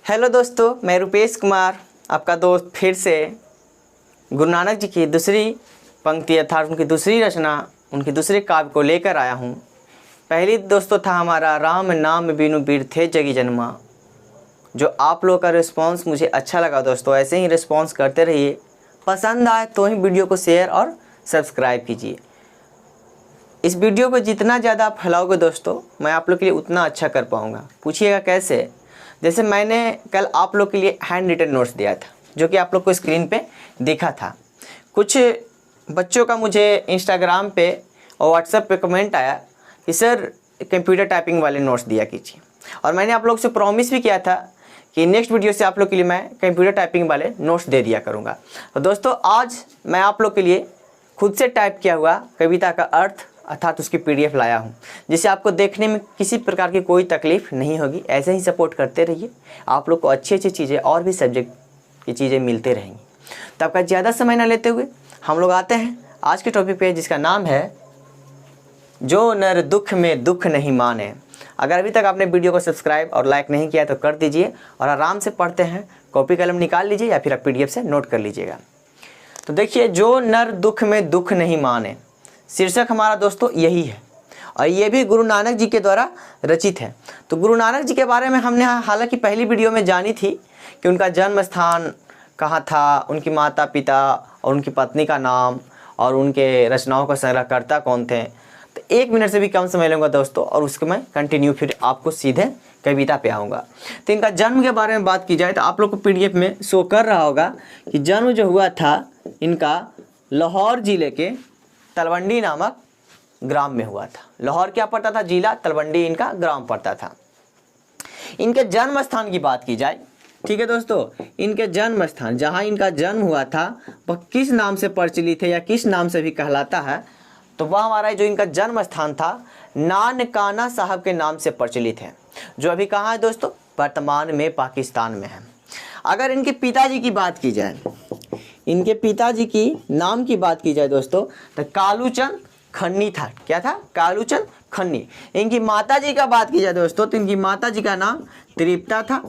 Hello दोस्तों, मैं रुपेश कुमार आपका दोस्त फिर से गुरु नानक जी की दूसरी पंक्ति अर्थात उनकी दूसरी रचना, उनके दूसरे काव्य को लेकर आया हूँ। पहली दोस्तों था हमारा राम नाम बिनु बिरथे जगी जन्मा। जो आप लोगों का रिस्पांस मुझे अच्छा लगा दोस्तों, ऐसे ही रिस्पांस करते रहिए। पसंद आए तो ही वीडियो को शेयर और सब्सक्राइब कीजिए। इस वीडियो को जितना ज़्यादा आप फैलाओगे दोस्तों, मैं आप लोग के लिए उतना अच्छा कर पाऊँगा। पूछिएगा कैसे? जैसे मैंने कल आप लोग के लिए हैंड रिटन नोट्स दिया था, जो कि आप लोग को स्क्रीन पे दिखा था। कुछ बच्चों का मुझे इंस्टाग्राम पे और व्हाट्सएप पे कमेंट आया कि सर कंप्यूटर टाइपिंग वाले नोट्स दिया कीजिए, और मैंने आप लोग से प्रॉमिस भी किया था कि नेक्स्ट वीडियो से आप लोग के लिए मैं कंप्यूटर टाइपिंग वाले नोट्स दे दिया करूँगा। तो दोस्तों आज मैं आप लोग के लिए खुद से टाइप किया हुआ कविता का अर्थ अर्थात उसकी पीडीएफ लाया हूं, जिससे आपको देखने में किसी प्रकार की कोई तकलीफ नहीं होगी। ऐसे ही सपोर्ट करते रहिए, आप लोग को अच्छी अच्छी चीज़ें और भी सब्जेक्ट की चीज़ें मिलते रहेंगी। तो आपका ज़्यादा समय ना लेते हुए हम लोग आते हैं आज के टॉपिक पे, जिसका नाम है जो नर दुख में दुख नहीं माने। अगर अभी तक आपने वीडियो को सब्सक्राइब और लाइक नहीं किया तो कर दीजिए, और आराम से पढ़ते हैं। कॉपी कलम निकाल लीजिए या फिर आप पीडीएफ से नोट कर लीजिएगा। तो देखिए, जो नर दुख में दुख नहीं माने, शीर्षक हमारा दोस्तों यही है, और ये भी गुरु नानक जी के द्वारा रचित है। तो गुरु नानक जी के बारे में हमने हालांकि पहली वीडियो में जानी थी कि उनका जन्म स्थान कहाँ था, उनकी माता पिता और उनकी पत्नी का नाम, और उनके रचनाओं का संग्रहकर्ता कौन थे। तो 1 मिनट से भी कम समय लूँगा दोस्तों, और उसके मैं कंटिन्यू फिर आपको सीधे कविता पे आऊँगा। तो इनका जन्म के बारे में बात की जाए तो आप लोग को पीडीएफ में शो कर रहा होगा कि जन्म जो हुआ था इनका लाहौर ज़िले के तलवंडी नामक ग्राम में हुआ था। लाहौर क्या पड़ता था? जिला। तलवंडी इनका ग्राम पड़ता था। इनके जन्म स्थान की बात की जाए, ठीक है दोस्तों, इनके जन्म स्थान जहां इनका जन्म हुआ था वह किस नाम से प्रचलित है या किस नाम से भी कहलाता है, तो वह हमारा जो इनका जन्म स्थान था नानकाना साहब के नाम से प्रचलित है, जो अभी कहाँ है दोस्तों? वर्तमान में पाकिस्तान में है। अगर इनके पिताजी की बात की जाए, इनके पिताजी की नाम की बात की जाए दोस्तों, तो कालूचंद खन्नी था। क्या था? कालूचंद खन्नी। इनकी माताजी का बात की जाए दोस्तों, तो इनकी माताजी का नाम तृप्ता था,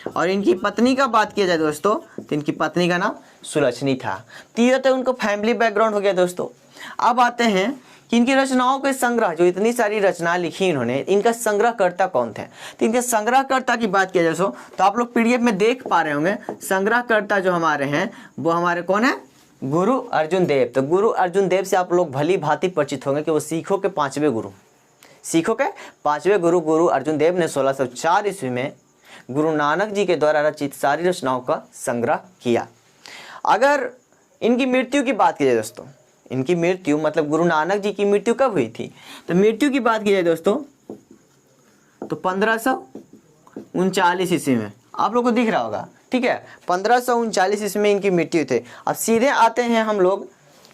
और इनकी पत्नी का बात किया जाए दोस्तों तो इनकी पत्नी का नाम सुलक्षणी था। तो ये तो उनको फैमिली बैकग्राउंड हो गया दोस्तों। अब आते हैं कि इनकी रचनाओं के संग्रह, जो इतनी सारी रचनाएं लिखी इन्होंने, इनका संग्रहकर्ता कौन थे? तो इनके संग्रहकर्ता की बात किया जाए तो आप लोग पीडीएफ में देख पा रहे होंगे। संग्रहकर्ता जो हमारे हैं वो हमारे कौन है? गुरु अर्जुन देव। तो गुरु अर्जुन देव से आप लोग भली भांति परिचित होंगे कि वो सिखों के 5वें गुरु, सिखों के 5वें गुरु गुरु अर्जुन देव ने 1604 ईस्वी में गुरु नानक जी के द्वारा रचित सारी रचनाओं का संग्रह किया। अगर इनकी मृत्यु की बात की जाए दोस्तों, इनकी मृत्यु मतलब गुरु नानक जी की मृत्यु कब हुई थी? तो मृत्यु की बात की जाए दोस्तों तो 1539 ईस्वी में। आप लोग को दिख रहा होगा, ठीक है, 1539 ईस्वी में इनकी मृत्यु थे। अब सीधे आते हैं हम लोग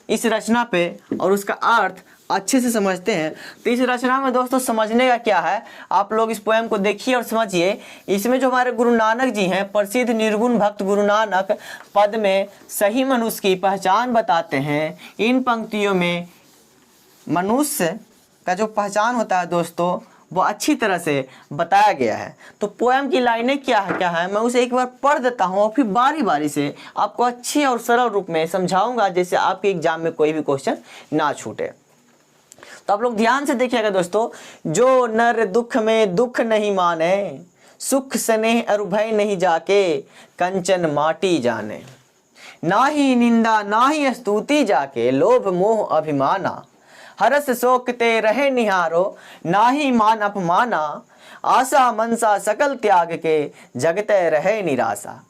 इस रचना पे और उसका अर्थ अच्छे से समझते हैं। तो इस रचना में दोस्तों समझने का क्या है, आप लोग इस पोएम को देखिए और समझिए। इसमें जो हमारे गुरु नानक जी हैं, प्रसिद्ध निर्गुण भक्त गुरु नानक पद में सही मनुष्य की पहचान बताते हैं। इन पंक्तियों में मनुष्य का जो पहचान होता है दोस्तों वो अच्छी तरह से बताया गया है। तो पोएम की लाइनें क्या है मैं उसे एक बार पढ़ देता हूँ, और फिर बारी बारी से आपको अच्छे और सरल रूप में समझाऊंगा, जैसे आपके एग्जाम में कोई भी क्वेश्चन ना छूटे। तो आप लोग ध्यान से देखिएगा दोस्तों। जो नर दुख में दुख नहीं माने, सुख स्नेह अरु भय नहीं जाके, कंचन माटी जाने, ना ही निंदा ना ही स्तुति जाके, लोभ मोह अभिमाना, हरस शोक ते रहे निहारो, ना ही मान अपमाना, आशा मनसा सकल त्याग के, जगते रहे निराशा,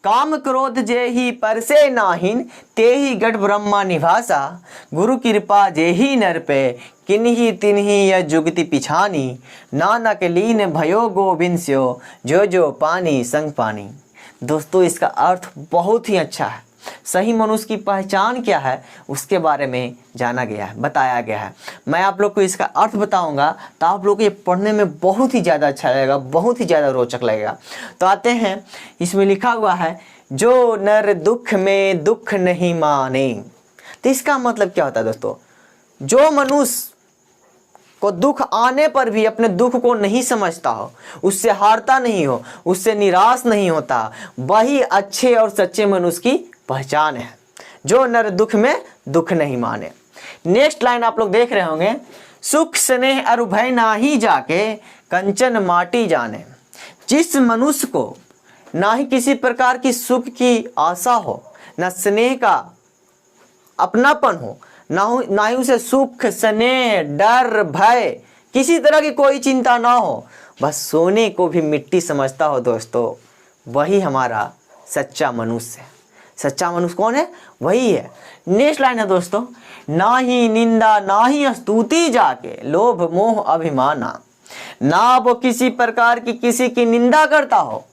काम क्रोध जे ही परसे नाहिन, ते ही गढ़ ब्रह्मा निभासा, गुरु कृपा जे ही नर पे, किन्ही तिन्ही यह जुगति पिछानी, नानक लीन भयो गोविंद स्यो, जो जो पानी संग पानी। दोस्तों इसका अर्थ बहुत ही अच्छा है। सही मनुष्य की पहचान क्या है उसके बारे में जाना गया है, बताया गया है। मैं आप लोग को इसका अर्थ बताऊंगा तो आप लोग को ये पढ़ने में बहुत ही ज़्यादा अच्छा लगेगा, बहुत ही ज़्यादा रोचक लगेगा। तो आते हैं, इसमें लिखा हुआ है जो नर दुख में दुख नहीं माने। तो इसका मतलब क्या होता है दोस्तों? जो मनुष्य को दुख आने पर भी अपने दुख को नहीं समझता हो, उससे हारता नहीं हो, उससे निराश नहीं होता, वही अच्छे और सच्चे मनुष्य की पहचान है, जो नर दुख में दुख नहीं माने। नेक्स्ट लाइन आप लोग देख रहे होंगे, सुख स्नेह अरु भय नाही जाके कंचन माटी जाने। जिस मनुष्य को ना ही किसी प्रकार की सुख की आशा हो, ना स्नेह का अपनापन हो, ना ही उसे सुख स्नेह डर भय किसी तरह की कोई चिंता ना हो, बस सोने को भी मिट्टी समझता हो दोस्तों, वही हमारा सच्चा मनुष्य है। सच्चा मनुष्य कौन है? वही है। नेक्स्ट लाइन है दोस्तों, ना ही निंदा ना ही स्तुति जाके लोभ मोह अभिमाना। ना वो किसी प्रकार की किसी की निंदा करता हो,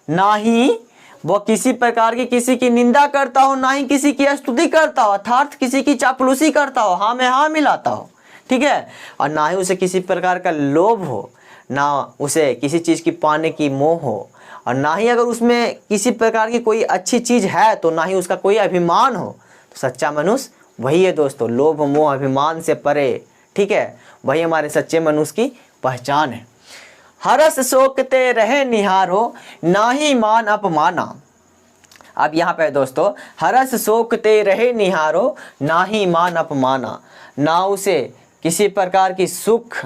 ना ही वो किसी प्रकार की किसी की निंदा करता हो, ना ही किसी की स्तुति करता हो, अर्थात किसी की चापलूसी करता हो, हाँ में हाँ मिलाता हो, ठीक है। और ना ही उसे किसी प्रकार का लोभ हो, ना उसे किसी चीज़ की पाने की मोह हो, और ना ही अगर उसमें किसी प्रकार की कोई अच्छी चीज़ है तो ना ही उसका कोई अभिमान हो। तो सच्चा मनुष्य वही है दोस्तों, लोभ मोह अभिमान से परे, ठीक है, वही हमारे सच्चे मनुष्य की पहचान है। हरस शोकते रहे निहारो ना ही मान अपमाना। अब यहाँ पे दोस्तों, हरस शोकते रहे निहारो ना ही मान अपमाना। ना उसे किसी प्रकार की सुख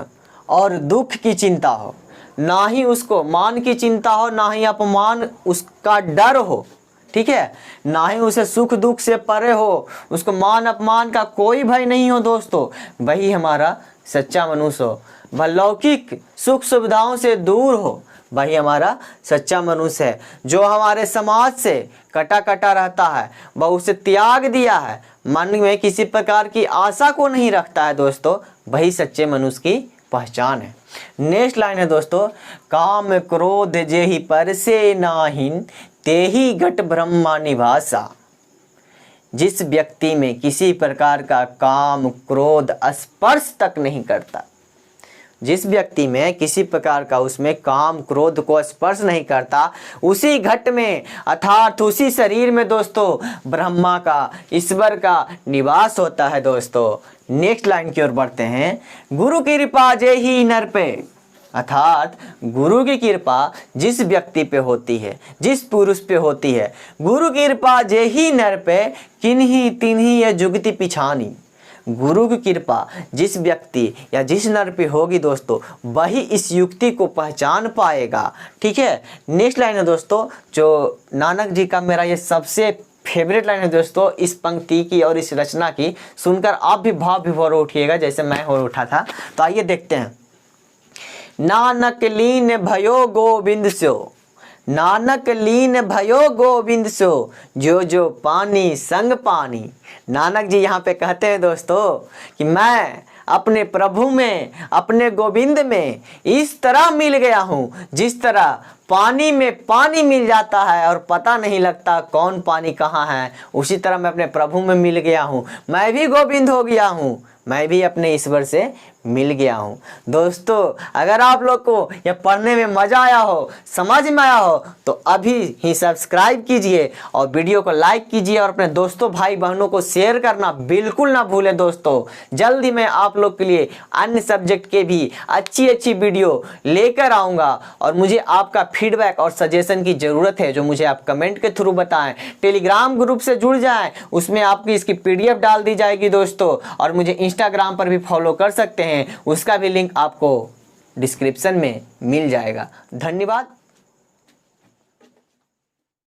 और दुख की चिंता हो, ना ही उसको मान की चिंता हो, ना ही अपमान उसका डर हो, ठीक है, ना ही उसे सुख दुख से परे हो, उसको मान अपमान का कोई भय नहीं हो दोस्तों, वही हमारा सच्चा मनुष्य हो। वह लौकिक सुख सुविधाओं से दूर हो, वही हमारा सच्चा मनुष्य है। जो हमारे समाज से कटा कटा रहता है, वह उसे त्याग दिया है, मन में किसी प्रकार की आशा को नहीं रखता है दोस्तों, वही सच्चे मनुष्य की पहचान है। नेक्स्ट लाइन है दोस्तों, काम क्रोध जेहि परसे नाहिन तेहि घट ब्रह्मा निवासा। जिस व्यक्ति में किसी प्रकार का काम क्रोध स्पर्श तक नहीं करता, जिस व्यक्ति में किसी प्रकार का उसमें काम क्रोध को स्पर्श नहीं करता, उसी घट में अर्थात उसी शरीर में दोस्तों ब्रह्मा का, ईश्वर का निवास होता है दोस्तों। नेक्स्ट लाइन की ओर बढ़ते हैं, गुरु कृपा जेहि नर पे। अर्थात गुरु की कृपा जिस व्यक्ति पे होती है, जिस पुरुष पे होती है, गुरु की कृपा जेहि नर पे किन्ही तिन्ही ये जुगति पिछानी। गुरु की कृपा जिस व्यक्ति या जिस नर पे होगी दोस्तों, वही इस युक्ति को पहचान पाएगा, ठीक है। नेक्स्ट लाइन है दोस्तों, जो नानक जी का मेरा ये सबसे फेवरेट लाइन है दोस्तों, इस पंक्ति की और इस रचना की सुनकर आप भी भाव विभोर उठिएगा जैसे मैं हो उठा था। तो आइए देखते हैं, नानक लीन भयो गोविंद सो, नानक लीन भयो गोविंद सो, जो जो पानी संग पानी। नानक जी यहाँ पे कहते हैं दोस्तों कि मैं अपने प्रभु में, अपने गोविंद में इस तरह मिल गया हूँ जिस तरह पानी में पानी मिल जाता है और पता नहीं लगता कौन पानी कहाँ है, उसी तरह मैं अपने प्रभु में मिल गया हूँ। मैं भी गोविंद हो गया हूँ, मैं भी अपने ईश्वर से मिल गया हूँ। दोस्तों अगर आप लोग को यह पढ़ने में मज़ा आया हो, समझ में आया हो, तो अभी ही सब्सक्राइब कीजिए और वीडियो को लाइक कीजिए और अपने दोस्तों भाई बहनों को शेयर करना बिल्कुल ना भूलें दोस्तों। जल्दी मैं आप लोग के लिए अन्य सब्जेक्ट के भी अच्छी अच्छी वीडियो लेकर आऊँगा और मुझे आपका फीडबैक और सजेशन की ज़रूरत है, जो मुझे आप कमेंट के थ्रू बताएं। टेलीग्राम ग्रुप से जुड़ जाएँ, उसमें आपकी इसकी PDF डाल दी जाएगी दोस्तों, और मुझे इंस्टाग्राम पर भी फॉलो कर सकते हैं, उसका भी लिंक आपको डिस्क्रिप्शन में मिल जाएगा। धन्यवाद।